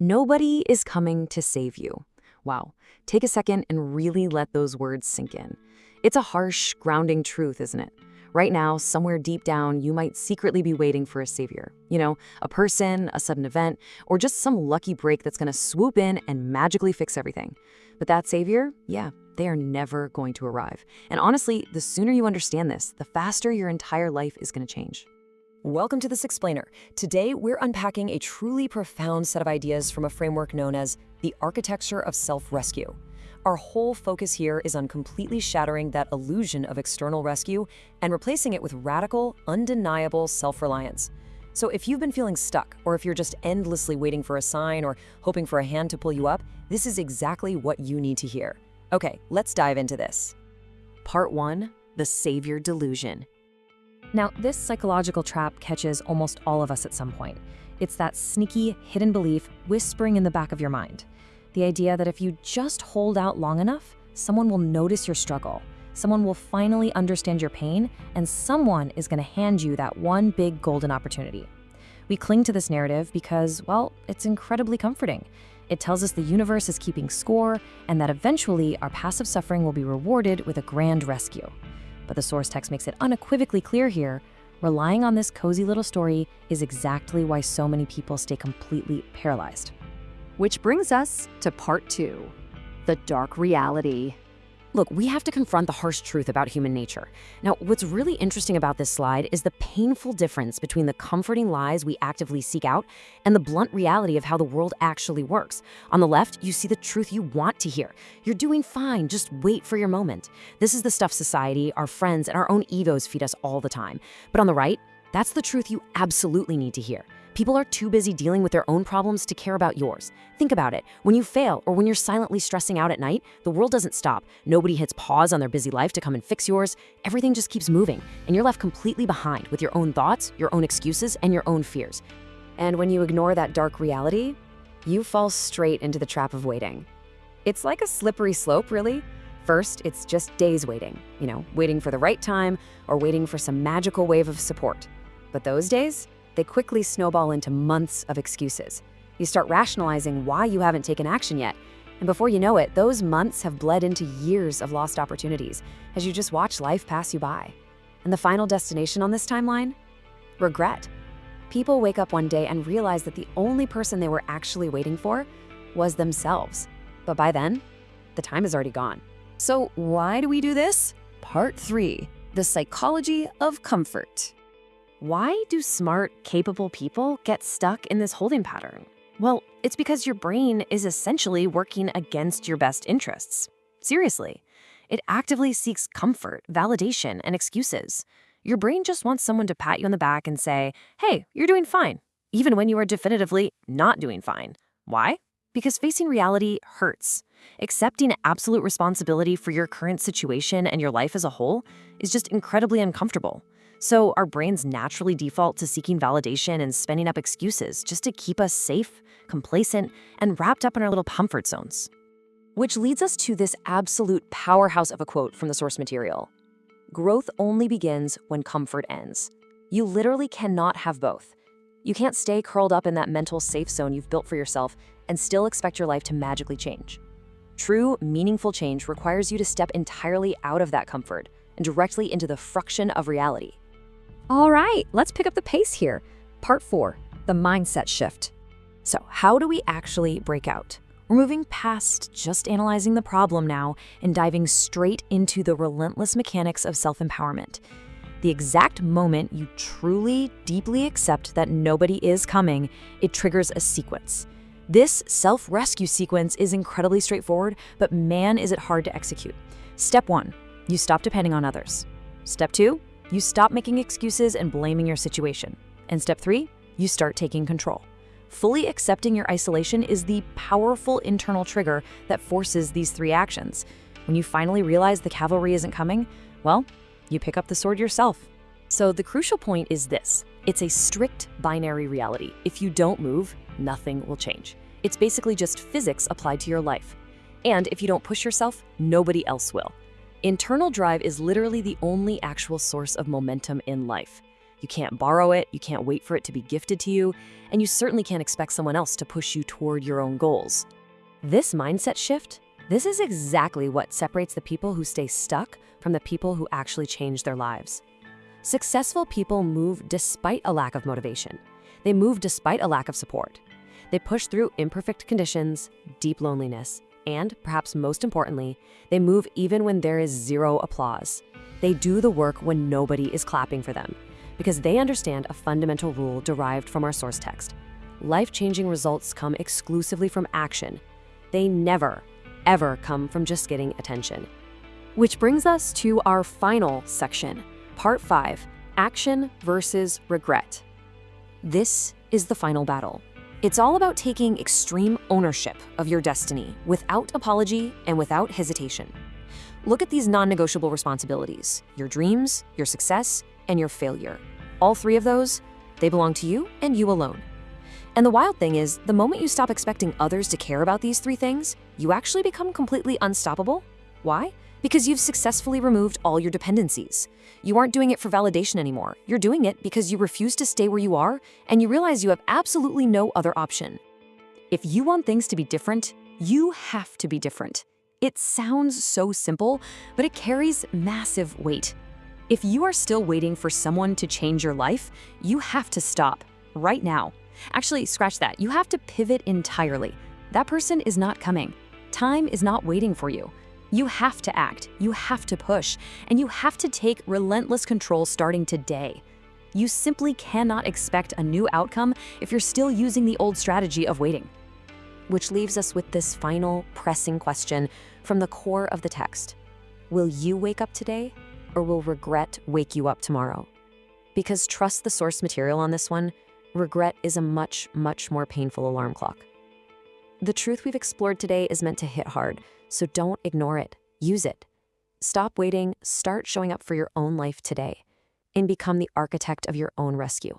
Nobody is coming to save you. Wow. Take a second and really let those words sink in. It's a harsh, grounding truth, isn't it? Right now, somewhere deep down, you might secretly be waiting for a savior. You know, a person, a sudden event, or just some lucky break that's going to swoop in and magically fix everything. But that savior, yeah, they are never going to arrive. And honestly, the sooner you understand this, the faster your entire life is going to change. Welcome to The Sixplainer. Today, we're unpacking a truly profound set of ideas from a framework known as the architecture of self-rescue. Our whole focus here is on completely shattering that illusion of external rescue and replacing it with radical, undeniable self-reliance. So if you've been feeling stuck, or if you're just endlessly waiting for a sign or hoping for a hand to pull you up, this is exactly what you need to hear. Okay, let's dive into this. Part 1, the savior delusion. Now, this psychological trap catches almost all of us at some point. It's that sneaky, hidden belief whispering in the back of your mind. The idea that if you just hold out long enough, someone will notice your struggle, someone will finally understand your pain, and someone is going to hand you that one big golden opportunity. We cling to this narrative because, well, it's incredibly comforting. It tells us the universe is keeping score and that eventually our passive suffering will be rewarded with a grand rescue. But the source text makes it unequivocally clear here, relying on this cozy little story is exactly why so many people stay completely paralyzed. Which brings us to part 2, the dark reality. Look, we have to confront the harsh truth about human nature. Now, what's really interesting about this slide is the painful difference between the comforting lies we actively seek out and the blunt reality of how the world actually works. On the left, you see the truth you want to hear. You're doing fine, just wait for your moment. This is the stuff society, our friends, and our own egos feed us all the time. But on the right, that's the truth you absolutely need to hear. People are too busy dealing with their own problems to care about yours. Think about it. When you fail or when you're silently stressing out at night, the world doesn't stop. Nobody hits pause on their busy life to come and fix yours. Everything just keeps moving, and you're left completely behind with your own thoughts, your own excuses, and your own fears. And when you ignore that dark reality, you fall straight into the trap of waiting. It's like a slippery slope, really. First, it's just days waiting, waiting for the right time or waiting for some magical wave of support. But those days, they quickly snowball into months of excuses. You start rationalizing why you haven't taken action yet, and before you know it, those months have bled into years of lost opportunities as you just watch life pass you by. And the final destination on this timeline? Regret. People wake up one day and realize that the only person they were actually waiting for was themselves. But by then, the time is already gone. So why do we do this? Part 3, the psychology of comfort. Why do smart, capable people get stuck in this holding pattern? Well, it's because your brain is essentially working against your best interests. Seriously. It actively seeks comfort, validation, and excuses. Your brain just wants someone to pat you on the back and say, hey, you're doing fine, even when you are definitively not doing fine. Why? Because facing reality hurts. Accepting absolute responsibility for your current situation and your life as a whole is just incredibly uncomfortable. So our brains naturally default to seeking validation and spinning up excuses just to keep us safe, complacent, and wrapped up in our little comfort zones. Which leads us to this absolute powerhouse of a quote from the source material. Growth only begins when comfort ends. You literally cannot have both. You can't stay curled up in that mental safe zone you've built for yourself and still expect your life to magically change. True, meaningful change requires you to step entirely out of that comfort and directly into the friction of reality. All right, let's pick up the pace here. Part 4, the mindset shift. So how do we actually break out? We're moving past just analyzing the problem now and diving straight into the relentless mechanics of self-empowerment. The exact moment you truly, deeply accept that nobody is coming, it triggers a sequence. This self-rescue sequence is incredibly straightforward, but man, is it hard to execute. Step 1, you stop depending on others. Step 2, you stop making excuses and blaming your situation. And step 3, you start taking control. Fully accepting your isolation is the powerful internal trigger that forces these 3 actions. When you finally realize the cavalry isn't coming, well, you pick up the sword yourself. So the crucial point is this. It's a strict binary reality. If you don't move, nothing will change. It's basically just physics applied to your life. And if you don't push yourself, nobody else will. Internal drive is literally the only actual source of momentum in life. You can't borrow it, you can't wait for it to be gifted to you, and you certainly can't expect someone else to push you toward your own goals. This mindset shift, this is exactly what separates the people who stay stuck from the people who actually change their lives. Successful people move despite a lack of motivation. They move despite a lack of support. They push through imperfect conditions, deep loneliness, and, perhaps most importantly, they move even when there is zero applause. They do the work when nobody is clapping for them, because they understand a fundamental rule derived from our source text. Life-changing results come exclusively from action. They never, ever come from just getting attention. Which brings us to our final section, Part 5, Action versus Regret. This is the final battle. It's all about taking extreme ownership of your destiny without apology and without hesitation. Look at these non-negotiable responsibilities: your dreams, your success, and your failure. All three of those, they belong to you and you alone. And the wild thing is, the moment you stop expecting others to care about these three things, you actually become completely unstoppable. Why? Because you've successfully removed all your dependencies. You aren't doing it for validation anymore. You're doing it because you refuse to stay where you are, and you realize you have absolutely no other option. If you want things to be different, you have to be different. It sounds so simple, but it carries massive weight. If you are still waiting for someone to change your life, you have to stop right now. Actually, scratch that. You have to pivot entirely. That person is not coming. Time is not waiting for you. You have to act, you have to push, and you have to take relentless control starting today. You simply cannot expect a new outcome if you're still using the old strategy of waiting. Which leaves us with this final pressing question from the core of the text. Will you wake up today, or will regret wake you up tomorrow? Because trust the source material on this one, regret is a much, much more painful alarm clock. The truth we've explored today is meant to hit hard, so don't ignore it. Use it. Stop waiting, start showing up for your own life today, and become the architect of your own rescue.